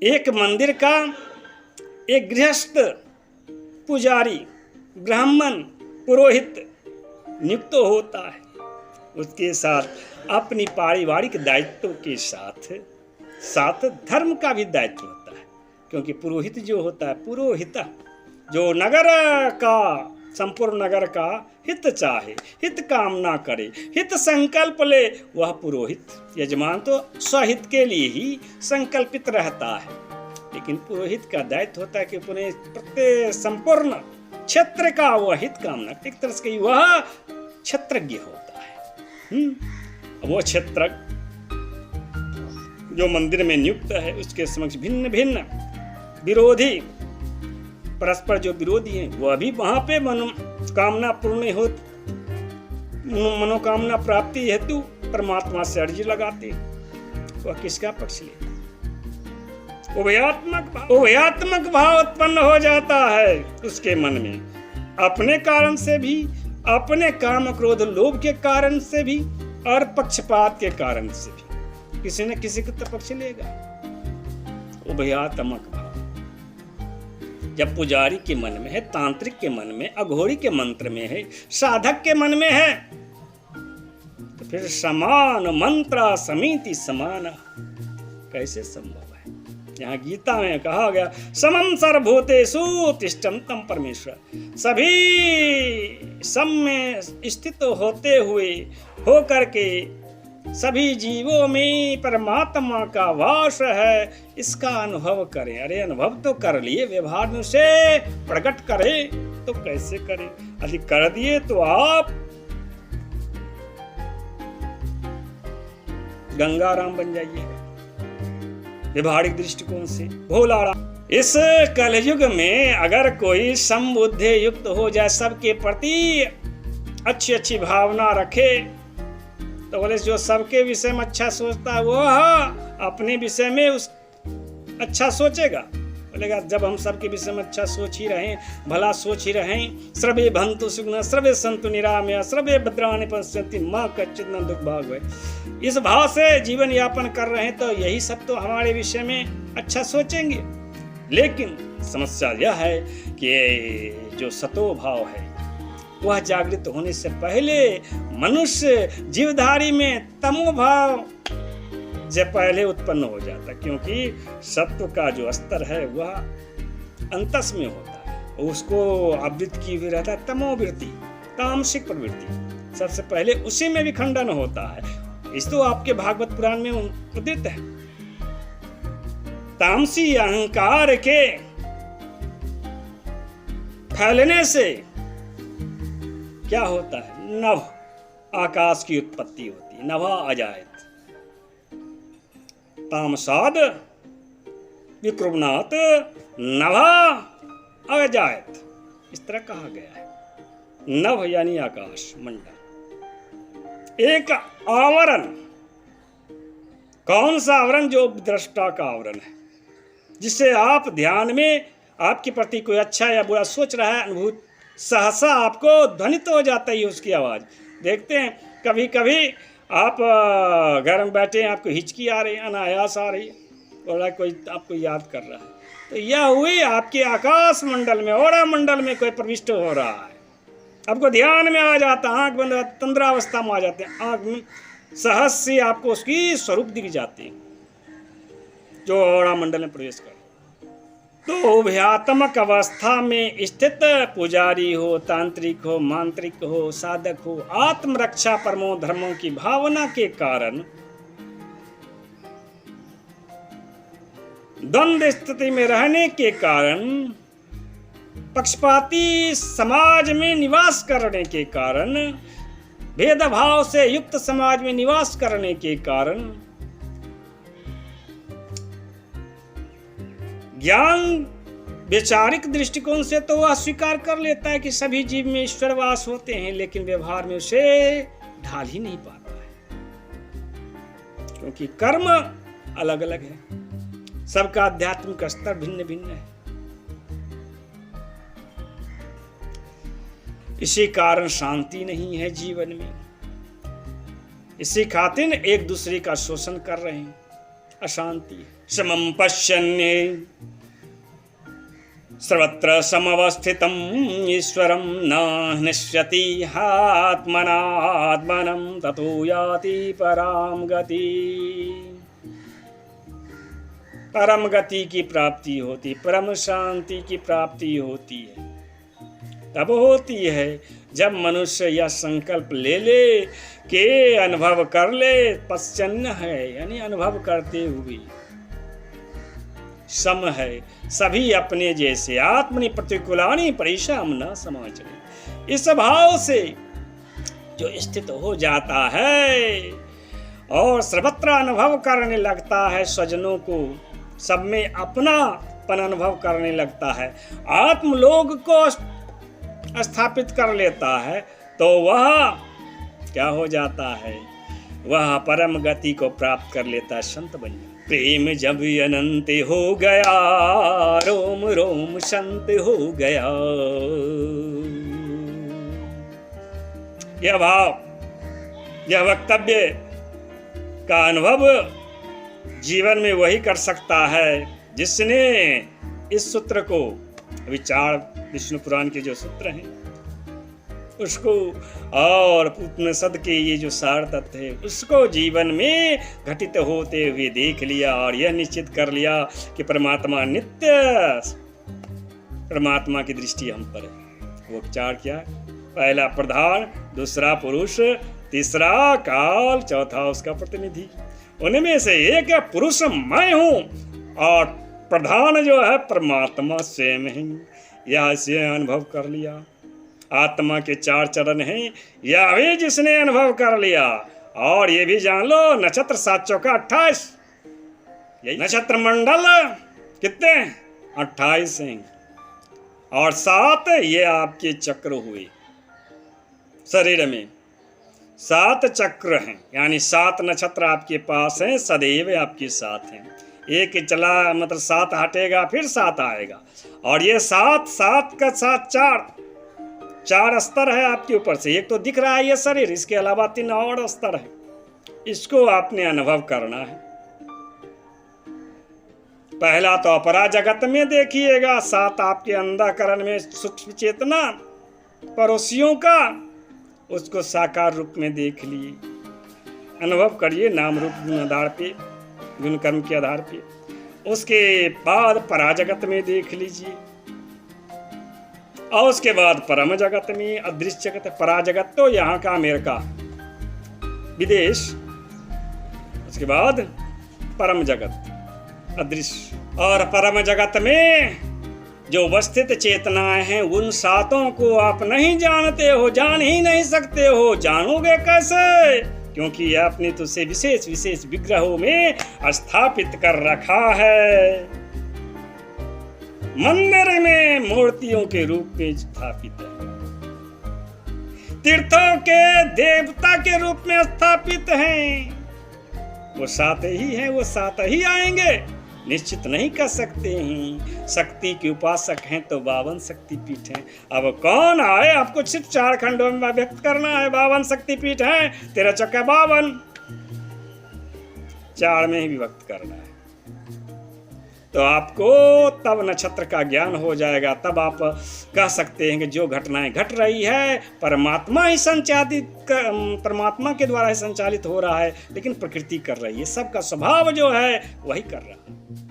एक मंदिर का एक गृहस्थ, पुजारी, ब्राह्मण, पुरोहित नियुक्त होता है। उसके साथ अपनी पारिवारिक दायित्व के साथ साथ धर्म का भी दायित्व होता है, क्योंकि पुरोहित जो होता है, पुरोहित जो नगर का, संपूर्ण नगर का हित चाहे, हित कामना करे, हित संकल्प ले, वह पुरोहित। यजमान तो स्वहित के लिए ही संकल्पित रहता है, लेकिन पुरोहित का दायित्व होता है कि प्रत्येक संपूर्ण क्षेत्र का वह हित कामना, एक तरह से वह क्षेत्रज्ञ होता है। वो क्षेत्रज्ञ जो मंदिर में नियुक्त है, उसके समक्ष भिन्न भिन्न विरोधी, परस्पर जो विरोधी हैं, वह भी वहां पे मनोकामना पूर्ण हो, मनोकामना प्राप्ति हेतु परमात्मा से अर्जी लगाते। वह किसका पक्ष लेता? उभयात्मक भाव उत्पन्न हो जाता है उसके मन में, अपने कारण से भी, अपने काम क्रोध लोभ के कारण से भी, और पक्षपात के कारण से भी किसी न किसी का पक्ष लेगा। उभयात्मक भाव जब पुजारी के मन में है, तांत्रिक के मन में, अघोरी के मंत्र में है, साधक के मन में है, तो फिर समान मंत्र समिति समान कैसे संभव है? यहाँ गीता में कहा गया, समम सर्वभूतेषु तिष्ठं तं परमेश्वर, सभी सम में स्थित होते हुए, हो करके सभी जीवों में परमात्मा का वास है, इसका अनुभव करें। अरे अनुभव तो कर लिए, व्यवहार में उसे प्रकट करें तो कैसे करें? यदि कर दिए तो आप गंगाराम बन जाइएगा व्यवहारिक दृष्टिकोण से, भोला राम। इस कलयुग में अगर कोई समबुद्धि युक्त हो जाए, सबके प्रति अच्छी अच्छी भावना रखे, तो बोले जो सबके विषय में अच्छा सोचता है वह अपने विषय में उस अच्छा सोचेगा। बोलेगा जब हम सबके विषय में अच्छा सोच ही रहें, भला सोच ही रहें, सर्वे भवन्तु सुखिनः सर्वे सन्तु निरामया सर्वे भद्राणि पश्यन्ति मा कश्चित् न दुःख भाग् भवेत्, इस भाव से जीवन यापन कर रहे हैं, तो यही सब तो हमारे विषय में अच्छा सोचेंगे। लेकिन समस्या यह है कि जो सतो भाव है वह जागृत होने से पहले मनुष्य जीवधारी में तमो भाव जब पहले उत्पन्न हो जाता, क्योंकि सत्व का जो स्तर है वह अंतस में होता है, उसको आवृत की हुई रहता है तमोवृत्ति, तामसिक प्रवृत्ति, सबसे पहले उसी में विखंडन होता है। इस तो आपके भागवत पुराण में उदित है। तामसी अहंकार के फैलने से क्या होता है? नभ, आकाश की उत्पत्ति होती है। नभा अजायत, तामसाद विकृमनात् नभा अजायत, इस तरह कहा गया है। नभ यानी आकाश मंडल, एक आवरण। कौन सा आवरण? जो दृष्टा का आवरण है, जिससे आप ध्यान में आपके प्रति कोई अच्छा या बुरा सोच रहा है, अनुभूत सहसा आपको ध्वनित हो जाता है उसकी आवाज़। देखते हैं कभी कभी आप घर में बैठे हैं, आपको हिचकी आ रही है, अनायास आ रही है, और कोई आपको याद कर रहा है, तो यह हुई आपके आकाश मंडल में, ओरा मंडल में कोई प्रविष्ट हो रहा है, आपको ध्यान में आ जाता, आँख बंद, तंद्रावस्था में आ जाते हैं, आँख में सहज से आपको उसकी स्वरूप दिख जाती है जो ओरा मंडल में प्रवेश कर। तो उभयात्मक अवस्था में स्थित पुजारी हो, तांत्रिक हो, मांत्रिक हो, साधक हो, आत्मरक्षा परमो धर्मों की भावना के कारण द्वंद्व स्थिति में रहने के कारण, पक्षपाती समाज में निवास करने के कारण, भेदभाव से युक्त समाज में निवास करने के कारण, ज्ञान वैचारिक दृष्टिकोण से तो वह स्वीकार कर लेता है कि सभी जीव में ईश्वर वास होते हैं, लेकिन व्यवहार में उसे ढाल ही नहीं पाता है, क्योंकि कर्म अलग अलग है, सबका आध्यात्मिक स्तर भिन्न भिन्न है। इसी कारण शांति नहीं है जीवन में, इसी खातिर एक दूसरे का शोषण कर रहे हैं, अशांति है। समम पश्यन्ये सर्वत्र समवस्थितम् ईश्वरं न नश्यति आत्मनात्मनं ततो याति पराम गति। परम गति की प्राप्ति होती, परम शांति की प्राप्ति होती है। तब होती है जब मनुष्य यह संकल्प ले ले कि अनुभव कर ले, पश्चन्न है यानी अनुभव करते हुए, सम है सभी अपने जैसे, आत्मनि प्रतिकूलानि परिशाम न समाचरे। इस भाव से जो स्थित हो जाता है और सर्वत्र अनुभव करने लगता है, स्वजनों को सब में अपनापन अनुभव करने लगता है, आत्मलोक को स्थापित कर लेता है, तो वह क्या हो जाता है, वह परम गति को प्राप्त कर लेता है, संत बन जाता। प्रेम जब अनंत हो गया, रोम रोम संत हो गया। यह भाव, यह वक्तव्य का अनुभव जीवन में वही कर सकता है जिसने इस सूत्र को, विचार विष्णु पुराण के जो सूत्र हैं उसको और उपनिषद के ये जो सार तत्व है उसको जीवन में घटित होते हुए देख लिया और यह निश्चित कर लिया कि परमात्मा नित्य, परमात्मा की दृष्टि हम पर है। वो विचार क्या है? पहला प्रधान, दूसरा पुरुष, तीसरा काल, चौथा उसका प्रतिनिधि। उनमें से एक है पुरुष मैं हूं और प्रधान जो है परमात्मा स्वयं है। यह से अनुभव कर लिया। आत्मा के 4 चरण हैं, यह भी जिसने अनुभव कर लिया। और ये भी जान लो, नक्षत्र 7 चौका 28, यही नक्षत्र मंडल कितने 28 हैं और 7 ये आपके चक्र हुए। शरीर में 7 चक्र हैं, यानी 7 नक्षत्र आपके पास हैं, सदैव आपके साथ हैं। एक चला मतलब 7 हटेगा फिर 7 आएगा। और ये 7 का 4 स्तर है आपके ऊपर से। एक तो दिख रहा है ये शरीर, इसके अलावा 3 और स्तर है। इसको आपने अनुभव करना है। पहला तो अपरा जगत में देखिएगा, 7 आपके अंतःकरण में सूक्ष्म चेतना पड़ोसियों का, उसको साकार रूप में देख लिए, अनुभव करिए नाम रूप गुण आधार पे, गुण कर्म के आधार पे। उसके बाद पराजगत में देख लीजिए और उसके बाद परम जगत में, अदृश्य जगत। पराजगत तो यहाँ का अमेरिका, विदेश। उसके बाद परम जगत अदृश्य। और परम जगत में जो अवस्थित चेतनाएं हैं उन 7 को आप नहीं जानते हो, जान ही नहीं सकते हो। जानोगे कैसे? क्योंकि आपने तो उसे विशेष विशेष विग्रहों में स्थापित कर रखा है, मंदिर में मूर्तियों के रूप में स्थापित है, तीर्थों के देवता के रूप में स्थापित हैं। वो 7 ही हैं, वो 7 ही आएंगे, निश्चित नहीं कर सकते हैं। शक्ति के उपासक हैं तो 52 शक्तिपीठ हैं। अब कौन आए? आपको सिर्फ 4 खंडों में व्यक्त करना है। 52 शक्तिपीठ हैं, 13 चक्का 52, 4 में ही विभक्त करना है। तो आपको तब नक्षत्र का ज्ञान हो जाएगा। तब आप कह सकते हैं कि जो घटनाएं घट रही है परमात्मा ही संचालित, परमात्मा के द्वारा ही संचालित हो रहा है, लेकिन प्रकृति कर रही है। सबका स्वभाव जो है वही कर रहा है।